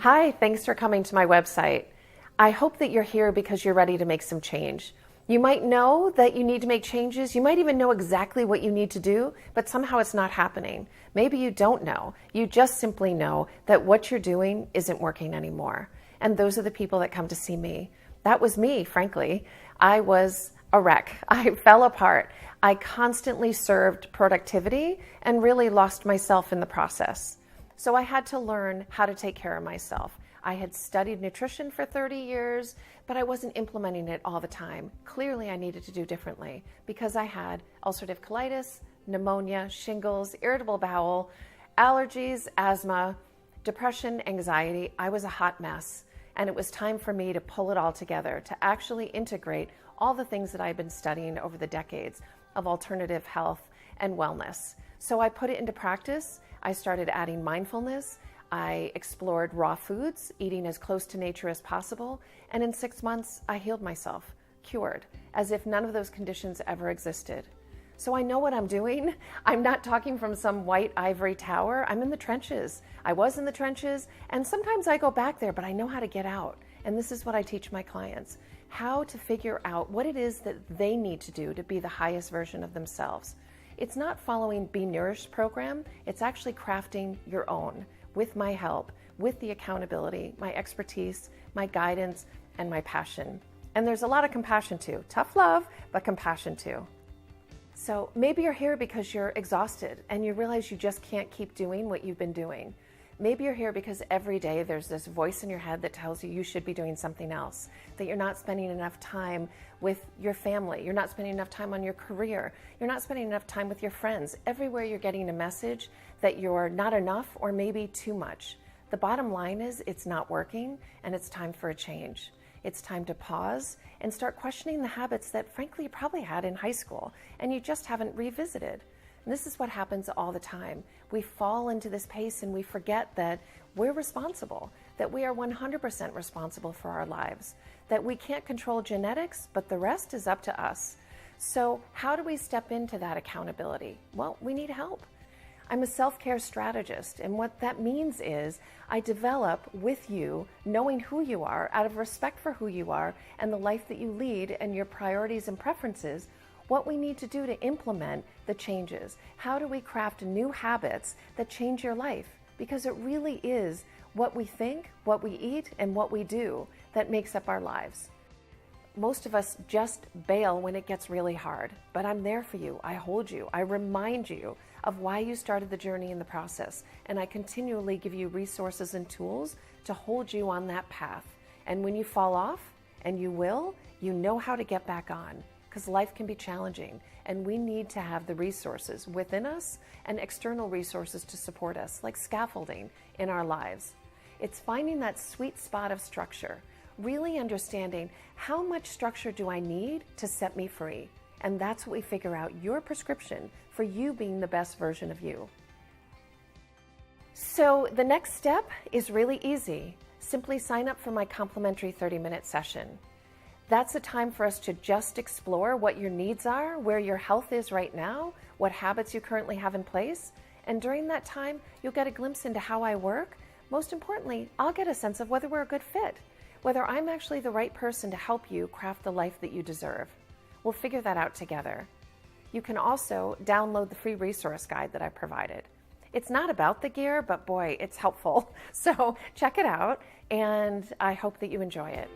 Hi, thanks for coming to my website. I hope that you're here because you're ready to make some change. You might know that you need to make changes. You might even know exactly what you need to do, but somehow it's not happening. Maybe you don't know. You just simply know that what you're doing isn't working anymore. And those are the people that come to see me. That was me, frankly. I was a wreck. I fell apart. I constantly served productivity and really lost myself in the process. So I had to learn how to take care of myself. I had studied nutrition for 30 years, but I wasn't implementing it all the time. Clearly, I needed to do differently because I had ulcerative colitis, pneumonia, shingles, irritable bowel, allergies, asthma, depression, anxiety. I was a hot mess, and it was time for me to pull it all together, to actually integrate all the things that I've been studying over the decades of alternative health and wellness. So I put it into practice. I started adding mindfulness. I explored raw foods, eating as close to nature as possible. And in 6 months, I healed myself, cured, as if none of those conditions ever existed. So I know what I'm doing. I'm not talking from some white ivory tower. I'm in the trenches. I was in the trenches, and sometimes I go back there, but I know how to get out. And this is what I teach my clients, how to figure out what it is that they need to do to be the highest version of themselves. It's not following Be Nourished program. It's actually crafting your own with my help, with the accountability, my expertise, my guidance, and my passion. And there's a lot of compassion too. Tough love, but compassion too. So maybe you're here because you're exhausted and you realize you just can't keep doing what you've been doing. Maybe you're here because every day there's this voice in your head that tells you you should be doing something else, that you're not spending enough time with your family, you're not spending enough time on your career, you're not spending enough time with your friends. Everywhere you're getting a message that you're not enough or maybe too much. The bottom line is it's not working and it's time for a change. It's time to pause and start questioning the habits that frankly you probably had in high school and you just haven't revisited. And this is what happens all the time. We fall into this pace and we forget that we're responsible, that we are 100% responsible for our lives, that we can't control genetics, but the rest is up to us. So how do we step into that accountability? Well, we need help. I'm a self-care strategist, and what that means is I develop with you, knowing who you are, out of respect for who you are and the life that you lead and your priorities and preferences, what we need to do to implement the changes. How do we craft new habits that change your life? Because it really is what we think, what we eat, and what we do that makes up our lives. Most of us just bail when it gets really hard, but I'm there for you. I hold you. I remind you of why you started the journey in the process, and I continually give you resources and tools to hold you on that path. And when you fall off, and you will, you know how to get back on. Because life can be challenging and we need to have the resources within us and external resources to support us, like scaffolding in our lives. It's finding that sweet spot of structure, really understanding how much structure do I need to set me free. And that's what we figure out, your prescription for you being the best version of you. So the next step is really easy. Simply sign up for my complimentary 30-minute session. That's a time for us to just explore what your needs are, where your health is right now, what habits you currently have in place. And during that time, you'll get a glimpse into how I work. Most importantly, I'll get a sense of whether we're a good fit, whether I'm actually the right person to help you craft the life that you deserve. We'll figure that out together. You can also download the free resource guide that I provided. It's not about the gear, but boy, it's helpful. So check it out, and I hope that you enjoy it.